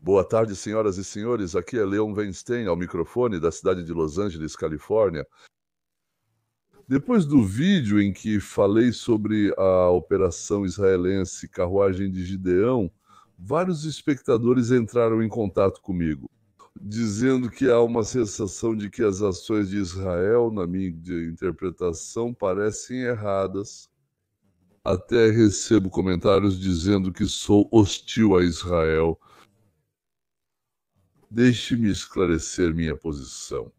Boa tarde, senhoras e senhores. Aqui é Leon Weinstein, ao microfone da cidade de Los Angeles, Califórnia. Depois do vídeo em que falei sobre a operação israelense Carruagem de Gideão, vários espectadores entraram em contato comigo, dizendo que há uma sensação de que as ações de Israel, na minha interpretação, parecem erradas. Até recebo comentários dizendo que sou hostil a Israel. Deixe-me esclarecer minha posição.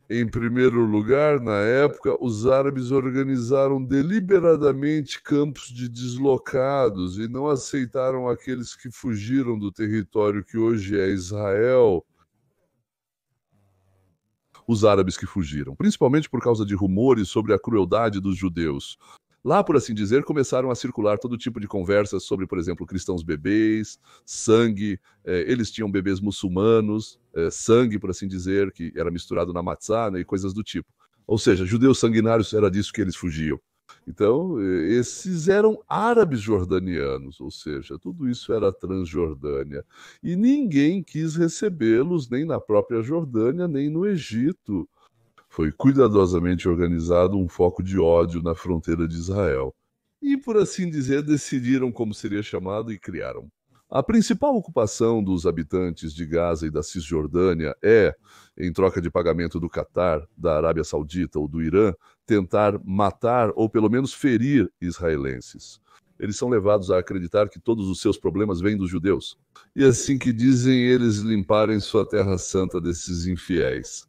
Em primeiro lugar, na época, os árabes organizaram deliberadamente campos de deslocados e não aceitaram aqueles que fugiram do território que hoje é Israel. Os árabes que fugiram, principalmente por causa de rumores sobre a crueldade dos judeus. Lá, por assim dizer, começaram a circular todo tipo de conversas sobre, por exemplo, cristãos bebês, sangue. Eles tinham bebês muçulmanos, sangue, por assim dizer, que era misturado na matzá, né, e coisas do tipo. Ou seja, judeus sanguinários, era disso que eles fugiam. Então, esses eram árabes jordanianos, ou seja, tudo isso era Transjordânia. E ninguém quis recebê-los, nem na própria Jordânia, nem no Egito. Foi cuidadosamente organizado um foco de ódio na fronteira de Israel. E, por assim dizer, decidiram como seria chamado e criaram. A principal ocupação dos habitantes de Gaza e da Cisjordânia é, em troca de pagamento do Catar, da Arábia Saudita ou do Irã, tentar matar ou pelo menos ferir israelenses. Eles são levados a acreditar que todos os seus problemas vêm dos judeus. E assim que dizem eles limparem sua terra santa desses infiéis.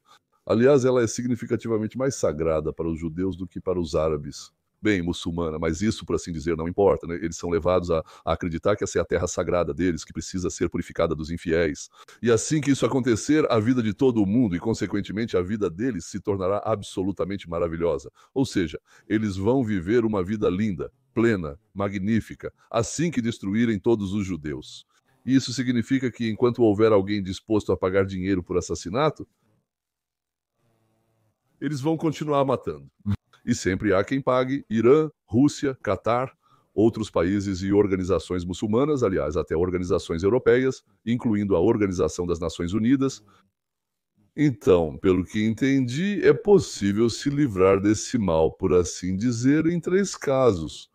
Aliás, ela é significativamente mais sagrada para os judeus do que para os árabes. Bem, muçulmana, mas isso, por assim dizer, não importa, né? Eles são levados a acreditar que essa é a terra sagrada deles, que precisa ser purificada dos infiéis. E assim que isso acontecer, a vida de todo o mundo e, consequentemente, a vida deles se tornará absolutamente maravilhosa. Ou seja, eles vão viver uma vida linda, plena, magnífica, assim que destruírem todos os judeus. Isso significa que, enquanto houver alguém disposto a pagar dinheiro por assassinato, eles vão continuar matando. E sempre há quem pague: Irã, Rússia, Catar, outros países e organizações muçulmanas, aliás, até organizações europeias, incluindo a Organização das Nações Unidas. Então, pelo que entendi, é possível se livrar desse mal, por assim dizer, em 3 casos.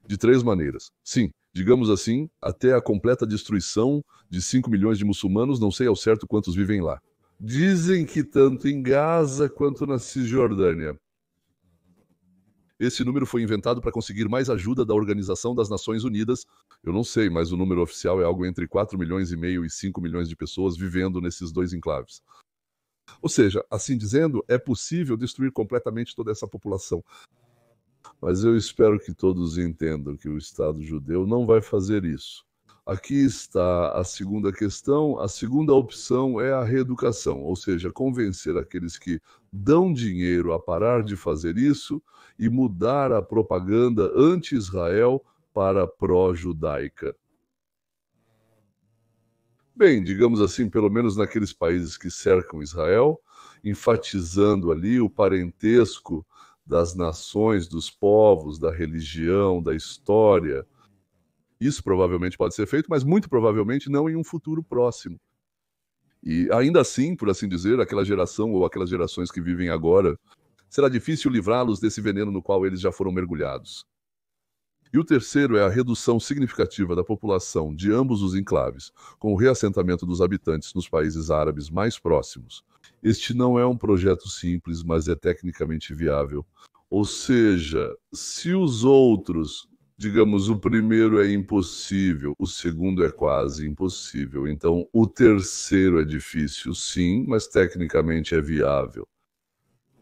De 3 maneiras. Sim, digamos assim, até a completa destruição de 5 milhões de muçulmanos, não sei ao certo quantos vivem lá. Dizem que tanto em Gaza quanto na Cisjordânia. Esse número foi inventado para conseguir mais ajuda da Organização das Nações Unidas. Eu não sei, mas o número oficial é algo entre 4 milhões e meio e 5 milhões de pessoas vivendo nesses 2 enclaves. Ou seja, assim dizendo, é possível destruir completamente toda essa população. Mas eu espero que todos entendam que o Estado judeu não vai fazer isso. Aqui está a segunda questão. A segunda opção é a reeducação, ou seja, convencer aqueles que dão dinheiro a parar de fazer isso e mudar a propaganda anti-Israel para pró-judaica. Bem, digamos assim, pelo menos naqueles países que cercam Israel, enfatizando ali o parentesco das nações, dos povos, da religião, da história. Isso provavelmente pode ser feito, mas muito provavelmente não em um futuro próximo. E ainda assim, por assim dizer, aquela geração ou aquelas gerações que vivem agora, será difícil livrá-los desse veneno no qual eles já foram mergulhados. E o terceiro é a redução significativa da população de ambos os enclaves, com o reassentamento dos habitantes nos países árabes mais próximos. Este não é um projeto simples, mas é tecnicamente viável. Ou seja, se os outros, digamos, o primeiro é impossível, o segundo é quase impossível, então o terceiro é difícil, sim, mas tecnicamente é viável.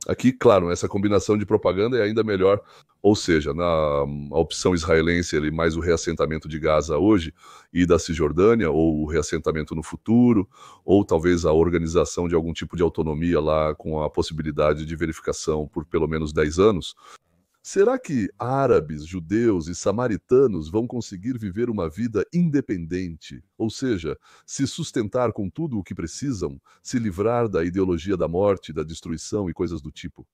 Aqui, claro, essa combinação de propaganda é ainda melhor, ou seja, na opção israelense, ele mais o reassentamento de Gaza hoje e da Cisjordânia, ou o reassentamento no futuro, ou talvez a organização de algum tipo de autonomia lá com a possibilidade de verificação por pelo menos 10 anos. Será que árabes, judeus e samaritanos vão conseguir viver uma vida independente, ou seja, se sustentar com tudo o que precisam, se livrar da ideologia da morte, da destruição e coisas do tipo?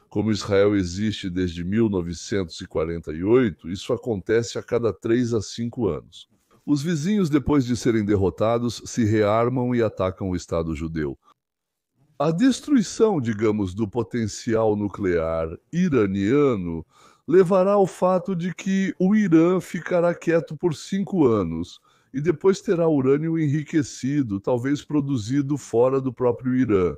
Como Israel existe desde 1948, isso acontece a cada 3 a 5 anos. Os vizinhos, depois de serem derrotados, se rearmam e atacam o Estado judeu. A destruição, digamos, do potencial nuclear iraniano levará ao fato de que o Irã ficará quieto por 5 anos e depois terá urânio enriquecido, talvez produzido fora do próprio Irã.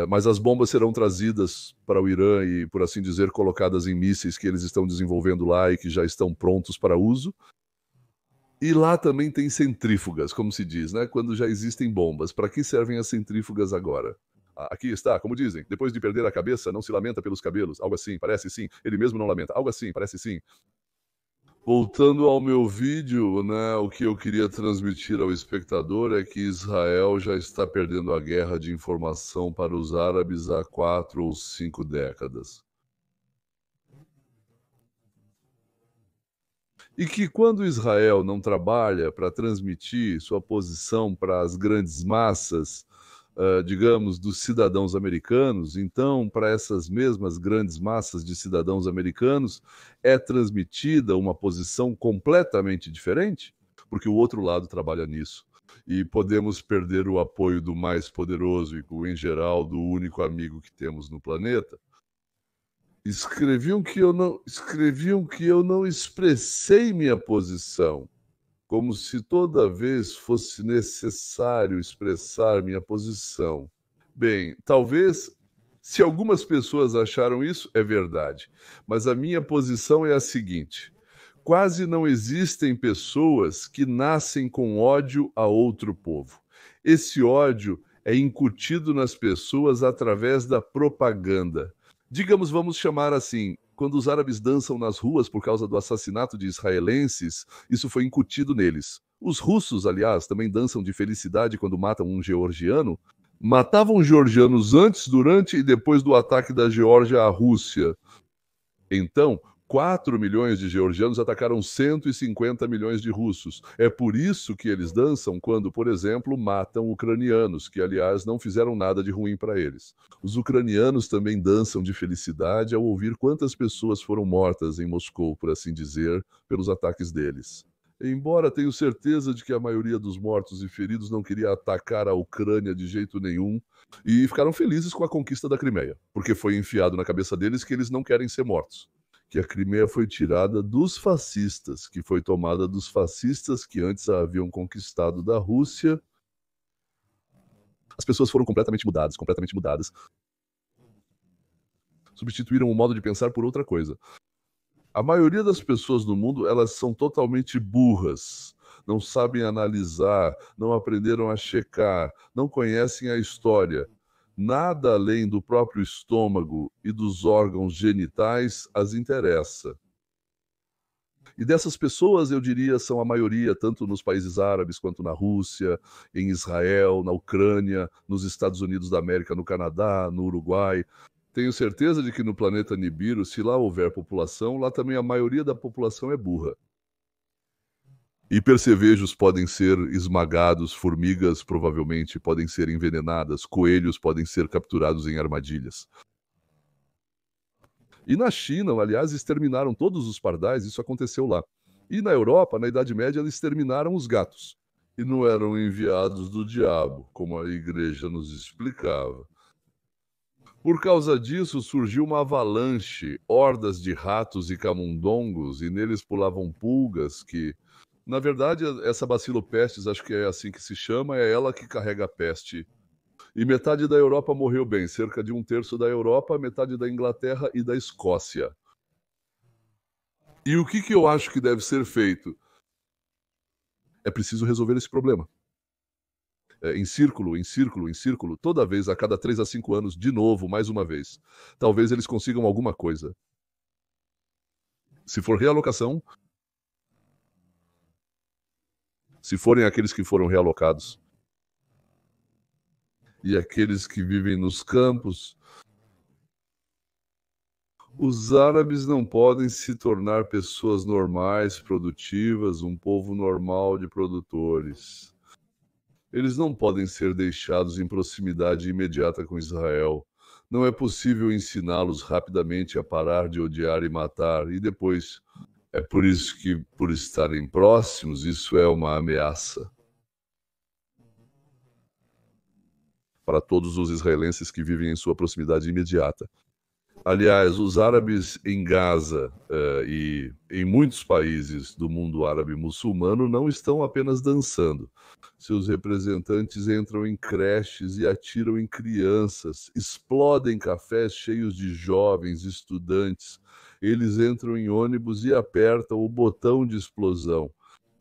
Mas as bombas serão trazidas para o Irã e, por assim dizer, colocadas em mísseis que eles estão desenvolvendo lá e que já estão prontos para uso. E lá também tem centrífugas, como se diz, né? Quando já existem bombas. Para que servem as centrífugas agora? Aqui está, como dizem, depois de perder a cabeça, não se lamenta pelos cabelos. Algo assim, parece sim. Ele mesmo não lamenta. Algo assim, parece sim. Voltando ao meu vídeo, né, o que eu queria transmitir ao espectador é que Israel já está perdendo a guerra de informação para os árabes há 4 ou 5 décadas. E que quando Israel não trabalha para transmitir sua posição para as grandes massas, digamos, dos cidadãos americanos, então, para essas mesmas grandes massas de cidadãos americanos, é transmitida uma posição completamente diferente, porque o outro lado trabalha nisso. E podemos perder o apoio do mais poderoso e, em geral, do único amigo que temos no planeta. Escreviam que eu não expressei minha posição, como se toda vez fosse necessário expressar minha posição. Bem, talvez, se algumas pessoas acharam isso, é verdade. Mas a minha posição é a seguinte: quase não existem pessoas que nascem com ódio a outro povo. Esse ódio é incutido nas pessoas através da propaganda. Digamos, vamos chamar assim, quando os árabes dançam nas ruas por causa do assassinato de israelenses, isso foi incutido neles. Os russos, aliás, também dançam de felicidade quando matam um georgiano. Matavam georgianos antes, durante e depois do ataque da Geórgia à Rússia. Então, 4 milhões de georgianos atacaram 150 milhões de russos. É por isso que eles dançam quando, por exemplo, matam ucranianos, que, aliás, não fizeram nada de ruim para eles. Os ucranianos também dançam de felicidade ao ouvir quantas pessoas foram mortas em Moscou, por assim dizer, pelos ataques deles. Embora tenho certeza de que a maioria dos mortos e feridos não queria atacar a Ucrânia de jeito nenhum, e ficaram felizes com a conquista da Crimeia, porque foi enfiado na cabeça deles que eles não querem ser mortos. Que a Crimeia foi tirada dos fascistas, que foi tomada dos fascistas que antes a haviam conquistado da Rússia. As pessoas foram completamente mudadas, completamente mudadas. Substituíram o modo de pensar por outra coisa. A maioria das pessoas no mundo, elas são totalmente burras, não sabem analisar, não aprenderam a checar, não conhecem a história. Nada além do próprio estômago e dos órgãos genitais as interessa. E dessas pessoas, eu diria, são a maioria, tanto nos países árabes quanto na Rússia, em Israel, na Ucrânia, nos Estados Unidos da América, no Canadá, no Uruguai. Tenho certeza de que no planeta Nibiru, se lá houver população, lá também a maioria da população é burra. E percevejos podem ser esmagados, formigas provavelmente podem ser envenenadas, coelhos podem ser capturados em armadilhas. E na China, aliás, exterminaram todos os pardais, isso aconteceu lá. E na Europa, na Idade Média, eles exterminaram os gatos. E não eram enviados do diabo, como a igreja nos explicava. Por causa disso, surgiu uma avalanche, hordas de ratos e camundongos, e neles pulavam pulgas que... Na verdade, essa bacilopestes, acho que é assim que se chama, é ela que carrega a peste. E metade da Europa morreu bem, cerca de 1/3 da Europa, metade da Inglaterra e da Escócia. E o que eu acho que deve ser feito? É preciso resolver esse problema. Em círculo, em círculo, em círculo, toda vez, a cada 3 a 5 anos, de novo, mais uma vez. Talvez eles consigam alguma coisa. Se for realocação, se forem aqueles que foram realocados, e aqueles que vivem nos campos, os árabes não podem se tornar pessoas normais, produtivas, um povo normal de produtores. Eles não podem ser deixados em proximidade imediata com Israel. Não é possível ensiná-los rapidamente a parar de odiar e matar, e depois É por isso que, por estarem próximos, isso é uma ameaça para todos os israelenses que vivem em sua proximidade imediata. Aliás, os árabes em Gaza e em muitos países do mundo árabe muçulmano não estão apenas dançando. Seus representantes entram em creches e atiram em crianças, explodem cafés cheios de jovens estudantes. Eles entram em ônibus e apertam o botão de explosão.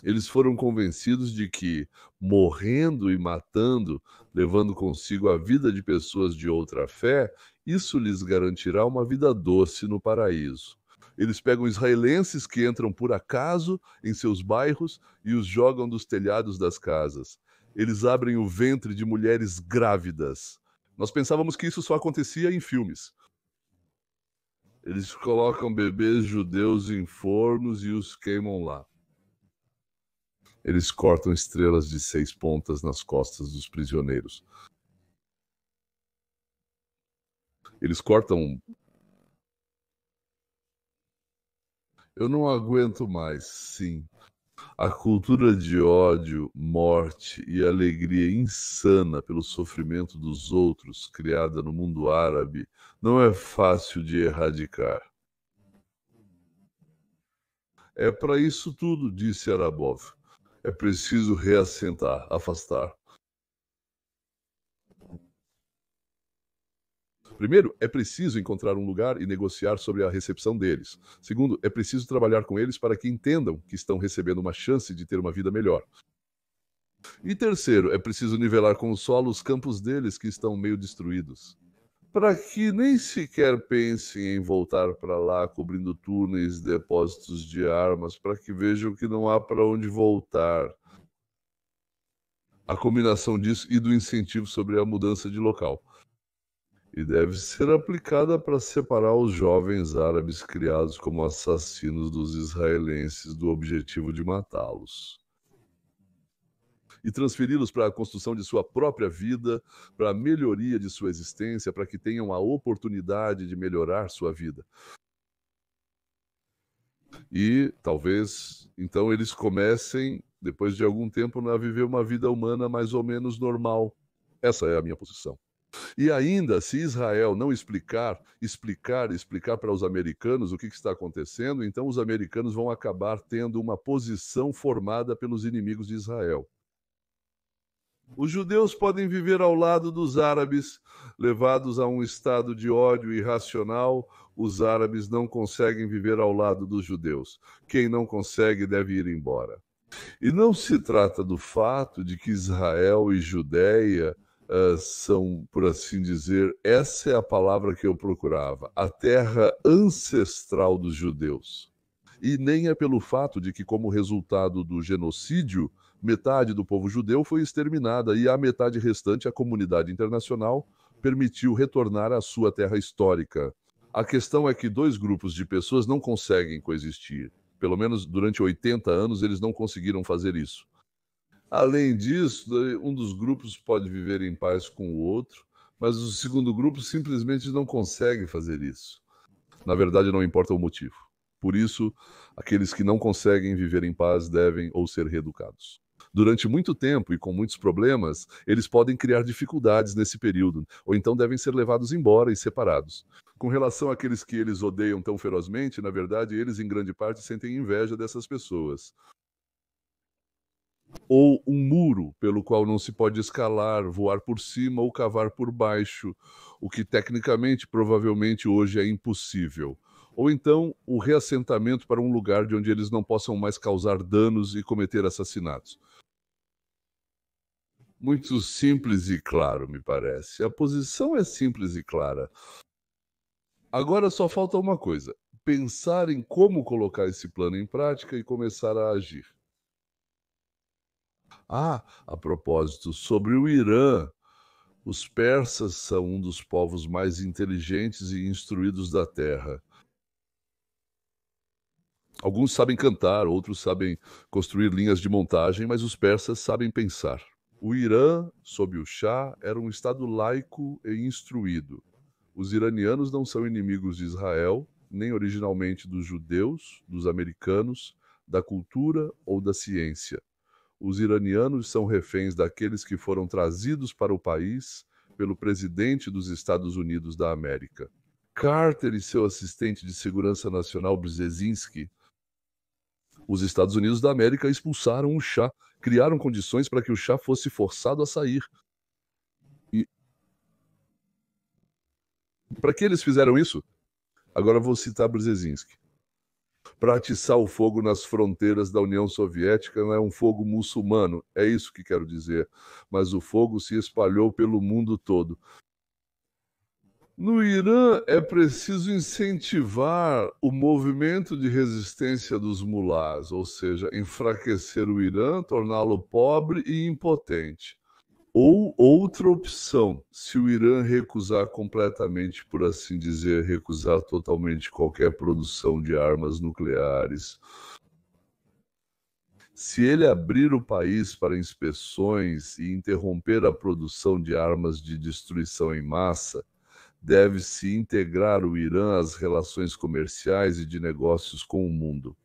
Eles foram convencidos de que, morrendo e matando, levando consigo a vida de pessoas de outra fé, isso lhes garantirá uma vida doce no paraíso. Eles pegam israelenses que entram por acaso em seus bairros e os jogam dos telhados das casas. Eles abrem o ventre de mulheres grávidas. Nós pensávamos que isso só acontecia em filmes. Eles colocam bebês judeus em fornos e os queimam lá. Eles cortam estrelas de 6 pontas nas costas dos prisioneiros. Eles cortam. Eu não aguento mais, sim. A cultura de ódio, morte e alegria insana pelo sofrimento dos outros, criada no mundo árabe, não é fácil de erradicar. É para isso tudo, disse Arabov. É preciso reassentar, afastar. Primeiro, é preciso encontrar um lugar e negociar sobre a recepção deles. Segundo, é preciso trabalhar com eles para que entendam que estão recebendo uma chance de ter uma vida melhor. E terceiro, é preciso nivelar com o solo os campos deles que estão meio destruídos, para que nem sequer pensem em voltar para lá cobrindo túneis, depósitos de armas, para que vejam que não há para onde voltar. A combinação disso e do incentivo sobre a mudança de local. E deve ser aplicada para separar os jovens árabes criados como assassinos dos israelenses do objetivo de matá-los. E transferi-los para a construção de sua própria vida, para a melhoria de sua existência, para que tenham a oportunidade de melhorar sua vida. E talvez, então, eles comecem, depois de algum tempo, a viver uma vida humana mais ou menos normal. Essa é a minha posição. E ainda, se Israel não explicar para os americanos o que está acontecendo, então os americanos vão acabar tendo uma posição formada pelos inimigos de Israel. Os judeus podem viver ao lado dos árabes, levados a um estado de ódio irracional. Os árabes não conseguem viver ao lado dos judeus. Quem não consegue deve ir embora. E não se trata do fato de que Israel e Judeia são, por assim dizer, essa é a palavra que eu procurava, a terra ancestral dos judeus. E nem é pelo fato de que, como resultado do genocídio, metade do povo judeu foi exterminada e a metade restante, a comunidade internacional, permitiu retornar à sua terra histórica. A questão é que dois grupos de pessoas não conseguem coexistir. Pelo menos durante 80 anos eles não conseguiram fazer isso. Além disso, um dos grupos pode viver em paz com o outro, mas o segundo grupo simplesmente não consegue fazer isso. Na verdade, não importa o motivo. Por isso, aqueles que não conseguem viver em paz devem ou ser reeducados. Durante muito tempo e com muitos problemas, eles podem criar dificuldades nesse período, ou então devem ser levados embora e separados. Com relação àqueles que eles odeiam tão ferozmente, na verdade, eles em grande parte sentem inveja dessas pessoas. Ou um muro pelo qual não se pode escalar, voar por cima ou cavar por baixo, o que tecnicamente provavelmente hoje é impossível. Ou então o reassentamento para um lugar de onde eles não possam mais causar danos e cometer assassinatos. Muito simples e claro, me parece. A posição é simples e clara. Agora só falta uma coisa: pensar em como colocar esse plano em prática e começar a agir. A propósito, sobre o Irã, os persas são um dos povos mais inteligentes e instruídos da Terra. Alguns sabem cantar, outros sabem construir linhas de montagem, mas os persas sabem pensar. O Irã, sob o Shah, era um estado laico e instruído. Os iranianos não são inimigos de Israel, nem originalmente dos judeus, dos americanos, da cultura ou da ciência. Os iranianos são reféns daqueles que foram trazidos para o país pelo presidente dos Estados Unidos da América. Carter e seu assistente de segurança nacional, Brzezinski, os Estados Unidos da América expulsaram o Shah, criaram condições para que o Shah fosse forçado a sair. E para que eles fizeram isso? Agora vou citar Brzezinski. Para atiçar o fogo nas fronteiras da União Soviética não é um fogo muçulmano, é isso que quero dizer, mas o fogo se espalhou pelo mundo todo. No Irã, é preciso incentivar o movimento de resistência dos mulás, ou seja, enfraquecer o Irã, torná-lo pobre e impotente. Ou outra opção, se o Irã recusar completamente, por assim dizer, recusar totalmente qualquer produção de armas nucleares, se ele abrir o país para inspeções e interromper a produção de armas de destruição em massa, deve-se integrar o Irã às relações comerciais e de negócios com o mundo.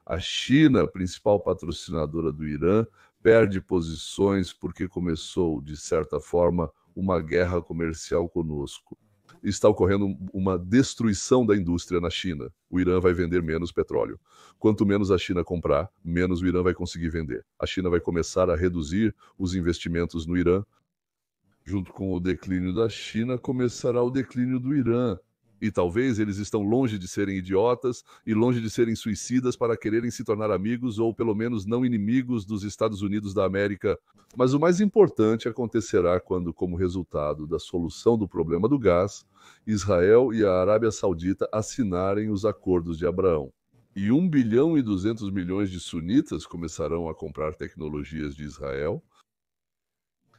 A China, principal patrocinadora do Irã, perde posições porque começou, de certa forma, uma guerra comercial conosco. Está ocorrendo uma destruição da indústria na China. O Irã vai vender menos petróleo. Quanto menos a China comprar, menos o Irã vai conseguir vender. A China vai começar a reduzir os investimentos no Irã. Junto com o declínio da China, começará o declínio do Irã. E talvez eles estão longe de serem idiotas e longe de serem suicidas para quererem se tornar amigos ou pelo menos não inimigos dos Estados Unidos da América. Mas o mais importante acontecerá quando, como resultado da solução do problema do gás, Israel e a Arábia Saudita assinarem os acordos de Abraão. E 1 bilhão e 200 milhões de sunitas começarão a comprar tecnologias de Israel.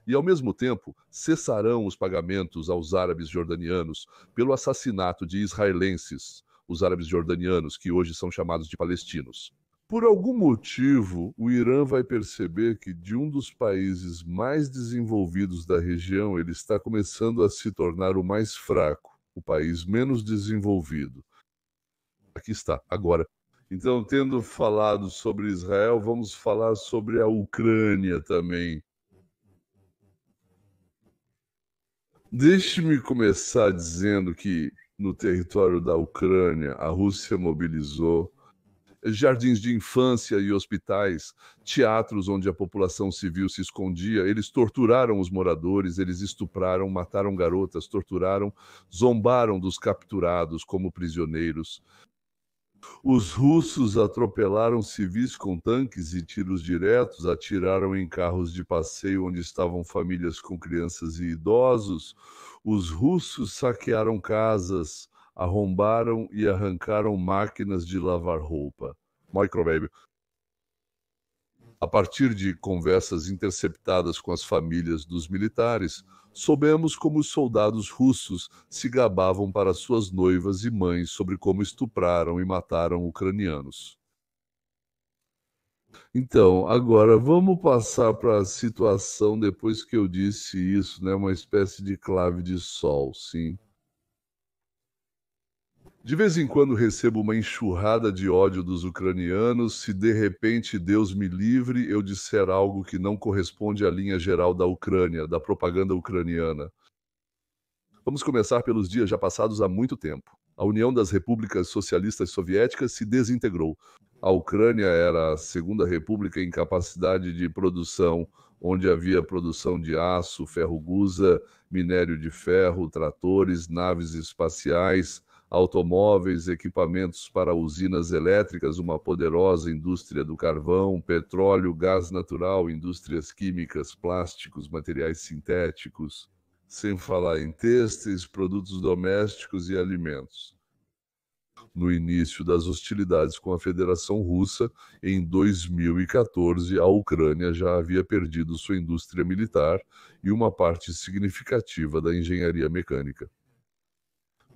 E, ao mesmo tempo, cessarão os pagamentos aos árabes jordanianos pelo assassinato de israelenses, os árabes jordanianos, que hoje são chamados de palestinos. Por algum motivo, o Irã vai perceber que de um dos países mais desenvolvidos da região, ele está começando a se tornar o mais fraco, o país menos desenvolvido. Aqui está, agora. Então, tendo falado sobre Israel, vamos falar sobre a Ucrânia também. Deixe-me começar dizendo que, no território da Ucrânia, a Rússia mobilizou jardins de infância e hospitais, teatros onde a população civil se escondia. Eles torturaram os moradores, eles estupraram, mataram garotas, torturaram, zombaram dos capturados como prisioneiros. Os russos atropelaram civis com tanques e tiros diretos, atiraram em carros de passeio onde estavam famílias com crianças e idosos. Os russos saquearam casas, arrombaram e arrancaram máquinas de lavar roupa. Microwave. A partir de conversas interceptadas com as famílias dos militares, soubemos como os soldados russos se gabavam para suas noivas e mães sobre como estupraram e mataram ucranianos. Então, agora vamos passar para a situação depois que eu disse isso, né? Uma espécie de clave de sol, sim. De vez em quando recebo uma enxurrada de ódio dos ucranianos. Se de repente, Deus me livre, eu disser algo que não corresponde à linha geral da Ucrânia, da propaganda ucraniana. Vamos começar pelos dias já passados há muito tempo. A União das Repúblicas Socialistas Soviéticas se desintegrou. A Ucrânia era a segunda república em capacidade de produção, onde havia produção de aço, ferro-gusa, minério de ferro, tratores, naves espaciais, automóveis, equipamentos para usinas elétricas, uma poderosa indústria do carvão, petróleo, gás natural, indústrias químicas, plásticos, materiais sintéticos, sem falar em têxteis, produtos domésticos e alimentos. No início das hostilidades com a Federação Russa, em 2014, a Ucrânia já havia perdido sua indústria militar e uma parte significativa da engenharia mecânica.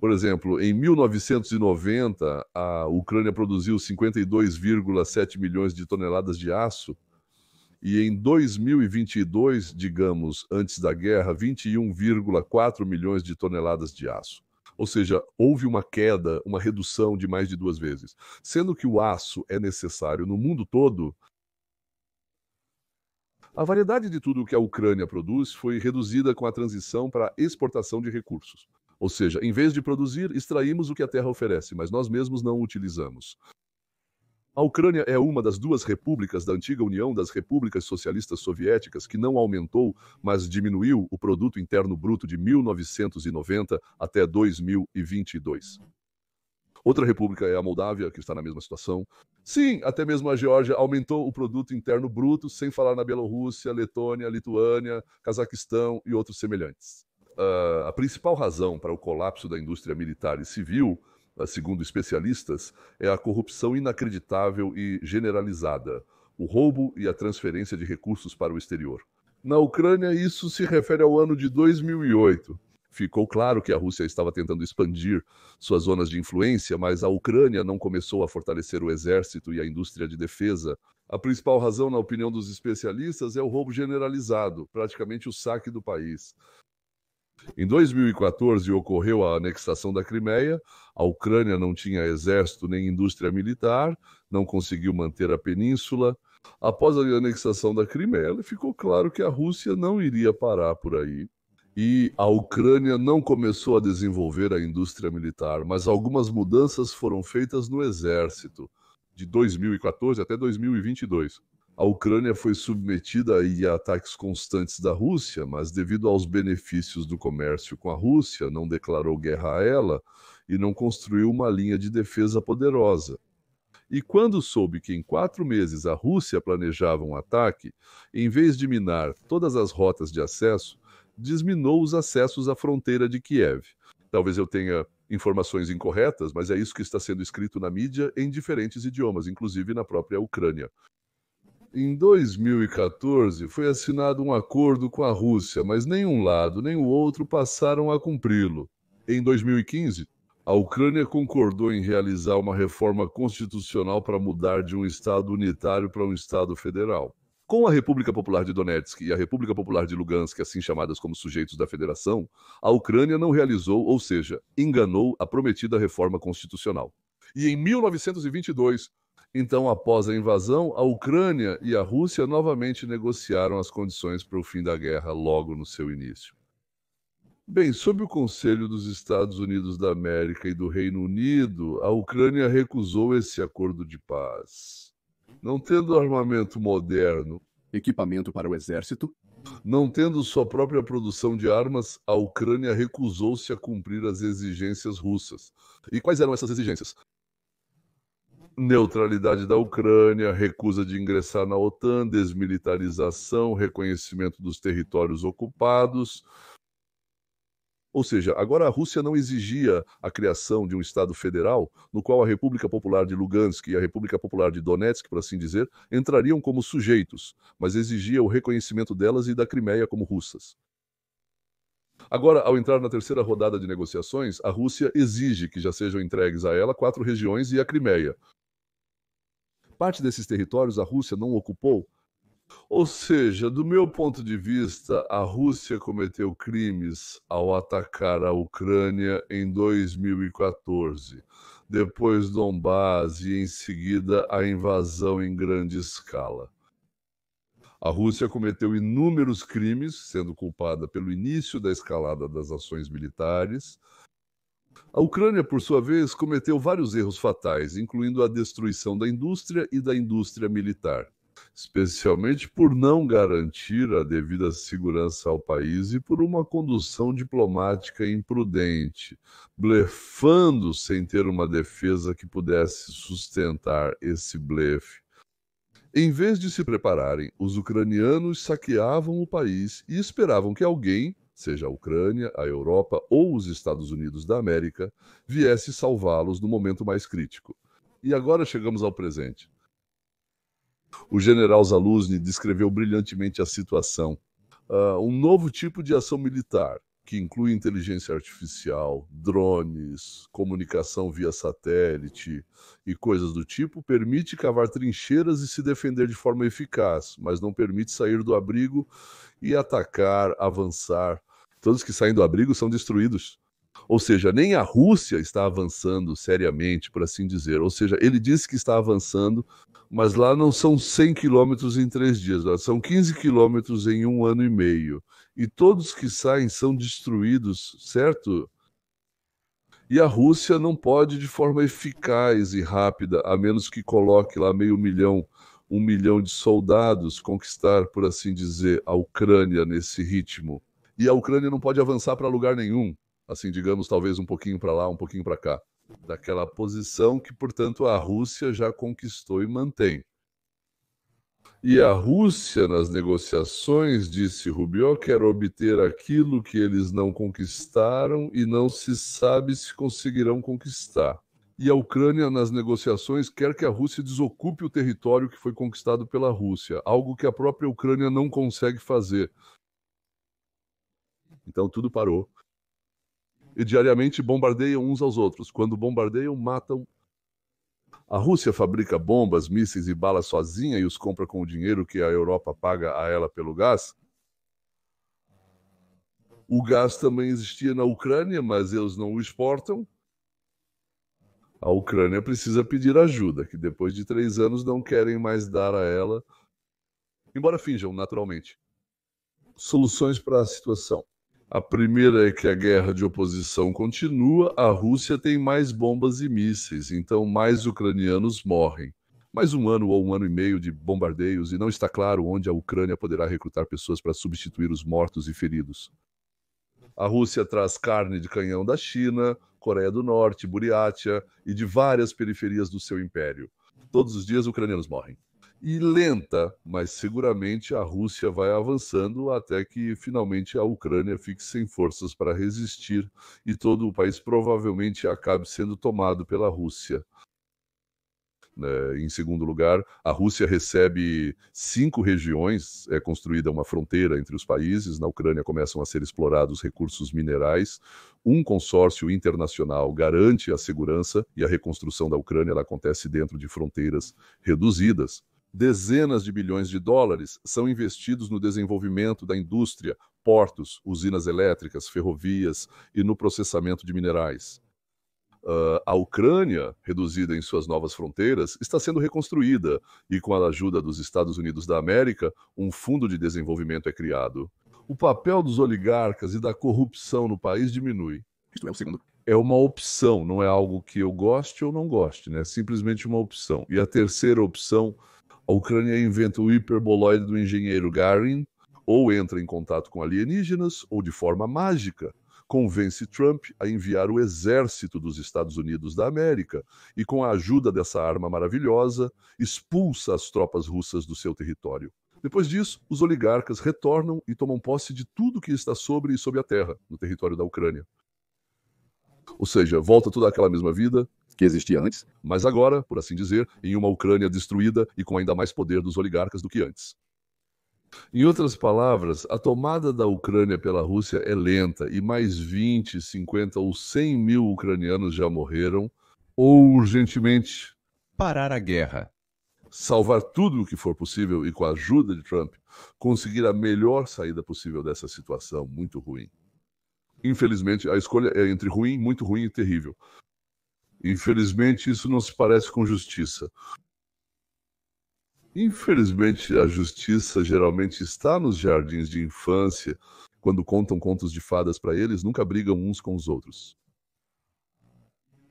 Por exemplo, em 1990, a Ucrânia produziu 52,7 milhões de toneladas de aço e em 2022, digamos, antes da guerra, 21,4 milhões de toneladas de aço. Ou seja, houve uma queda, uma redução de mais de 2 vezes. Sendo que o aço é necessário no mundo todo, a variedade de tudo o que a Ucrânia produz foi reduzida com a transição para a exportação de recursos. Ou seja, em vez de produzir, extraímos o que a terra oferece, mas nós mesmos não o utilizamos. A Ucrânia é uma das 2 repúblicas da antiga União das Repúblicas Socialistas Soviéticas que não aumentou, mas diminuiu o produto interno bruto de 1990 até 2022. Outra república é a Moldávia, que está na mesma situação. Sim, até mesmo a Geórgia aumentou o produto interno bruto, sem falar na Bielorrússia, Letônia, Lituânia, Cazaquistão e outros semelhantes. A principal razão para o colapso da indústria militar e civil, segundo especialistas, é a corrupção inacreditável e generalizada, o roubo e a transferência de recursos para o exterior. Na Ucrânia, isso se refere ao ano de 2008. Ficou claro que a Rússia estava tentando expandir suas zonas de influência, mas a Ucrânia não começou a fortalecer o exército e a indústria de defesa. A principal razão, na opinião dos especialistas, é o roubo generalizado, praticamente o saque do país. Em 2014 ocorreu a anexação da Crimeia, a Ucrânia não tinha exército nem indústria militar, não conseguiu manter a península. Após a anexação da Crimeia, ficou claro que a Rússia não iria parar por aí. E a Ucrânia não começou a desenvolver a indústria militar, mas algumas mudanças foram feitas no exército, de 2014 até 2022. A Ucrânia foi submetida a ataques constantes da Rússia, mas devido aos benefícios do comércio com a Rússia, não declarou guerra a ela e não construiu uma linha de defesa poderosa. E quando soube que em 4 meses a Rússia planejava um ataque, em vez de minar todas as rotas de acesso, desminou os acessos à fronteira de Kiev. Talvez eu tenha informações incorretas, mas é isso que está sendo escrito na mídia em diferentes idiomas, inclusive na própria Ucrânia. Em 2014, foi assinado um acordo com a Rússia, mas nem um lado nem o outro passaram a cumpri-lo. Em 2015, a Ucrânia concordou em realizar uma reforma constitucional para mudar de um Estado unitário para um Estado federal. Com a República Popular de Donetsk e a República Popular de Lugansk, assim chamadas como sujeitos da federação, a Ucrânia não realizou, ou seja, enganou a prometida reforma constitucional. E em 1922, então, após a invasão, a Ucrânia e a Rússia novamente negociaram as condições para o fim da guerra logo no seu início. Bem, sob o conselho dos Estados Unidos da América e do Reino Unido, a Ucrânia recusou esse acordo de paz. Não tendo armamento moderno, equipamento para o exército, não tendo sua própria produção de armas, a Ucrânia recusou-se a cumprir as exigências russas. E quais eram essas exigências? Neutralidade da Ucrânia, recusa de ingressar na OTAN, desmilitarização, reconhecimento dos territórios ocupados. Ou seja, agora a Rússia não exigia a criação de um Estado federal, no qual a República Popular de Lugansk e a República Popular de Donetsk, por assim dizer, entrariam como sujeitos, mas exigia o reconhecimento delas e da Crimeia como russas. Agora, ao entrar na terceira rodada de negociações, a Rússia exige que já sejam entregues a ela 4 regiões e a Crimeia. Parte desses territórios a Rússia não ocupou. Ou seja, do meu ponto de vista, a Rússia cometeu crimes ao atacar a Ucrânia em 2014, depois Donbás e em seguida a invasão em grande escala. A Rússia cometeu inúmeros crimes, sendo culpada pelo início da escalada das ações militares. A Ucrânia, por sua vez, cometeu vários erros fatais, incluindo a destruição da indústria e da indústria militar, especialmente por não garantir a devida segurança ao país e por uma condução diplomática imprudente, blefando sem ter uma defesa que pudesse sustentar esse blefe. Em vez de se prepararem, os ucranianos saqueavam o país e esperavam que alguém, seja a Ucrânia, a Europa ou os Estados Unidos da América, viesse salvá-los no momento mais crítico. E agora chegamos ao presente. O general Zaluzny descreveu brilhantemente a situação. Um novo tipo de ação militar, que inclui inteligência artificial, drones, comunicação via satélite e coisas do tipo, permite cavar trincheiras e se defender de forma eficaz, mas não permite sair do abrigo e atacar, avançar. Todos que saem do abrigo são destruídos. Ou seja, nem a Rússia está avançando seriamente, por assim dizer. Ou seja, ele disse que está avançando, mas lá não são 100 quilômetros em 3 dias, lá são 15 quilômetros em 1 ano e meio. E todos que saem são destruídos, certo? E a Rússia não pode, de forma eficaz e rápida, a menos que coloque lá meio milhão, 1 milhão de soldados, conquistar, por assim dizer, a Ucrânia nesse ritmo. E a Ucrânia não pode avançar para lugar nenhum, assim, digamos, talvez um pouquinho para lá, um pouquinho para cá, daquela posição que, portanto, a Rússia já conquistou e mantém. E a Rússia, nas negociações, disse Rubio, quer obter aquilo que eles não conquistaram e não se sabe se conseguirão conquistar. E a Ucrânia, nas negociações, quer que a Rússia desocupe o território que foi conquistado pela Rússia, algo que a própria Ucrânia não consegue fazer. Então tudo parou. E diariamente bombardeiam uns aos outros. Quando bombardeiam, matam. A Rússia fabrica bombas, mísseis e balas sozinha e os compra com o dinheiro que a Europa paga a ela pelo gás. O gás também existia na Ucrânia, mas eles não o exportam. A Ucrânia precisa pedir ajuda, que depois de 3 anos não querem mais dar a ela, embora finjam, naturalmente. Soluções para a situação. A primeira é que a guerra de oposição continua, a Rússia tem mais bombas e mísseis, então mais ucranianos morrem. Mais 1 ano ou 1 ano e meio de bombardeios e não está claro onde a Ucrânia poderá recrutar pessoas para substituir os mortos e feridos. A Rússia traz carne de canhão da China, Coreia do Norte, Buriátia e de várias periferias do seu império. Todos os dias ucranianos morrem. E lenta, mas seguramente a Rússia vai avançando até que finalmente a Ucrânia fique sem forças para resistir e todo o país provavelmente acabe sendo tomado pela Rússia. Em segundo lugar, a Rússia recebe 5 regiões, é construída uma fronteira entre os países, na Ucrânia começam a ser explorados recursos minerais, um consórcio internacional garante a segurança e a reconstrução da Ucrânia ela acontece dentro de fronteiras reduzidas. Dezenas de bilhões de dólares são investidos no desenvolvimento da indústria, portos, usinas elétricas, ferrovias e no processamento de minerais. A Ucrânia, reduzida em suas novas fronteiras, está sendo reconstruída e, com a ajuda dos Estados Unidos da América, um fundo de desenvolvimento é criado. O papel dos oligarcas e da corrupção no país diminui. Isto é o segundo. É uma opção, não é algo que eu goste ou não goste, né? É simplesmente uma opção. E a terceira opção, a Ucrânia inventa o hiperboloide do engenheiro Garin, ou entra em contato com alienígenas, ou de forma mágica convence Trump a enviar o exército dos Estados Unidos da América e, com a ajuda dessa arma maravilhosa, expulsa as tropas russas do seu território. Depois disso, os oligarcas retornam e tomam posse de tudo que está sobre e sob a terra, no território da Ucrânia. Ou seja, volta toda aquela mesma vida Que existia antes. mas agora, por assim dizer, em uma Ucrânia destruída e com ainda mais poder dos oligarcas do que antes. Em outras palavras, a tomada da Ucrânia pela Rússia é lenta e mais 20, 50 ou 100 mil ucranianos já morreram, ou urgentemente Parar a guerra. salvar tudo o que for possível e, com a ajuda de Trump, conseguir a melhor saída possível dessa situação muito ruim. Infelizmente, a escolha é entre ruim, muito ruim e terrível. Infelizmente, isso não se parece com justiça. Infelizmente, a justiça geralmente está nos jardins de infância. Quando contam contos de fadas para eles, nunca brigam uns com os outros.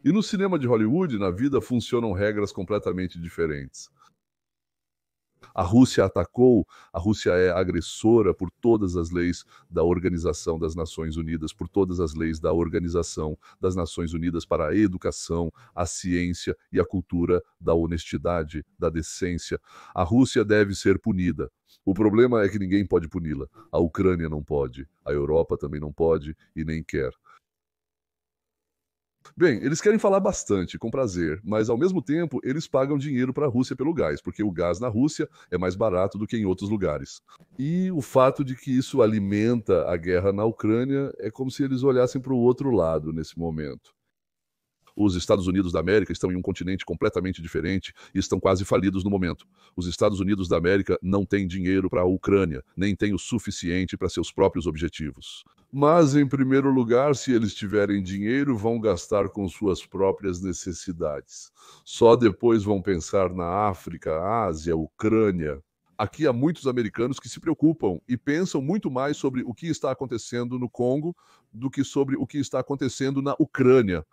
E no cinema de Hollywood, na vida, funcionam regras completamente diferentes. A Rússia atacou, a Rússia é agressora por todas as leis da Organização das Nações Unidas, por todas as leis da Organização das Nações Unidas para a educação, a ciência e a cultura da honestidade, da decência. A Rússia deve ser punida. O problema é que ninguém pode puni-la. A Ucrânia não pode, a Europa também não pode e nem quer. Bem, eles querem falar bastante, com prazer, mas ao mesmo tempo eles pagam dinheiro para a Rússia pelo gás, porque o gás na Rússia é mais barato do que em outros lugares. E o fato de que isso alimenta a guerra na Ucrânia é como se eles olhassem para o outro lado nesse momento. Os Estados Unidos da América estão em um continente completamente diferente e estão quase falidos no momento. Os Estados Unidos da América não têm dinheiro para a Ucrânia, nem têm o suficiente para seus próprios objetivos. Mas, em primeiro lugar, se eles tiverem dinheiro, vão gastar com suas próprias necessidades. Só depois vão pensar na África, Ásia, Ucrânia. Aqui há muitos americanos que se preocupam e pensam muito mais sobre o que está acontecendo no Congo do que sobre o que está acontecendo na Ucrânia.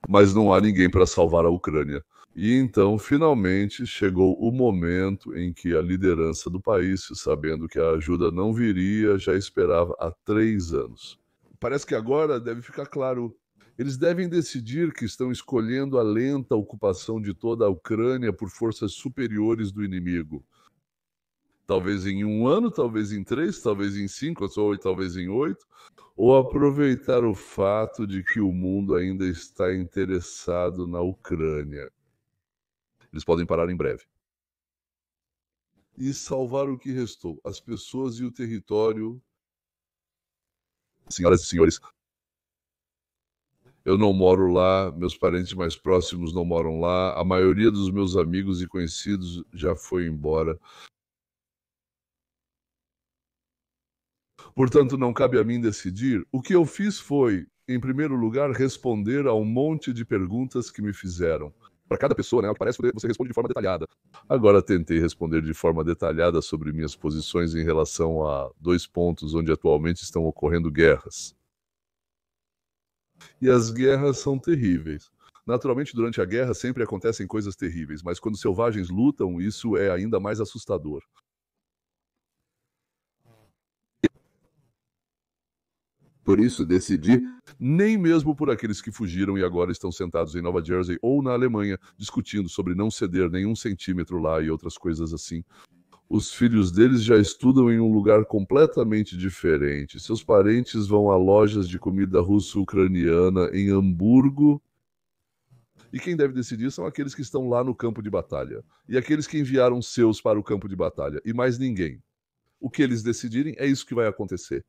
Mas não há ninguém para salvar a Ucrânia. E então, finalmente, chegou o momento em que a liderança do país, sabendo que a ajuda não viria, já esperava há 3 anos. Parece que agora deve ficar claro. Eles devem decidir que estão escolhendo a lenta ocupação de toda a Ucrânia por forças superiores do inimigo. Talvez em 1 ano, talvez em 3, talvez em 5, ou talvez em 8, ou aproveitar o fato de que o mundo ainda está interessado na Ucrânia. Eles podem parar em breve. E salvar o que restou, as pessoas e o território. Senhoras e senhores, eu não moro lá, meus parentes mais próximos não moram lá, a maioria dos meus amigos e conhecidos já foi embora. Portanto, não cabe a mim decidir. O que eu fiz foi, em primeiro lugar, responder a um monte de perguntas que me fizeram. Para cada pessoa, né, parece que você responde de forma detalhada. Agora tentei responder de forma detalhada sobre minhas posições em relação a 2 pontos onde atualmente estão ocorrendo guerras. E as guerras são terríveis. Naturalmente, durante a guerra sempre acontecem coisas terríveis, mas quando selvagens lutam, isso é ainda mais assustador. Por isso, decidi. Nem mesmo por aqueles que fugiram e agora estão sentados em Nova Jersey ou na Alemanha, discutindo sobre não ceder nenhum centímetro lá e outras coisas assim. Os filhos deles já estudam em um lugar completamente diferente. Seus parentes vão a lojas de comida russo-ucraniana em Hamburgo. E quem deve decidir são aqueles que estão lá no campo de batalha. E aqueles que enviaram seus para o campo de batalha. E mais ninguém. O que eles decidirem é isso que vai acontecer.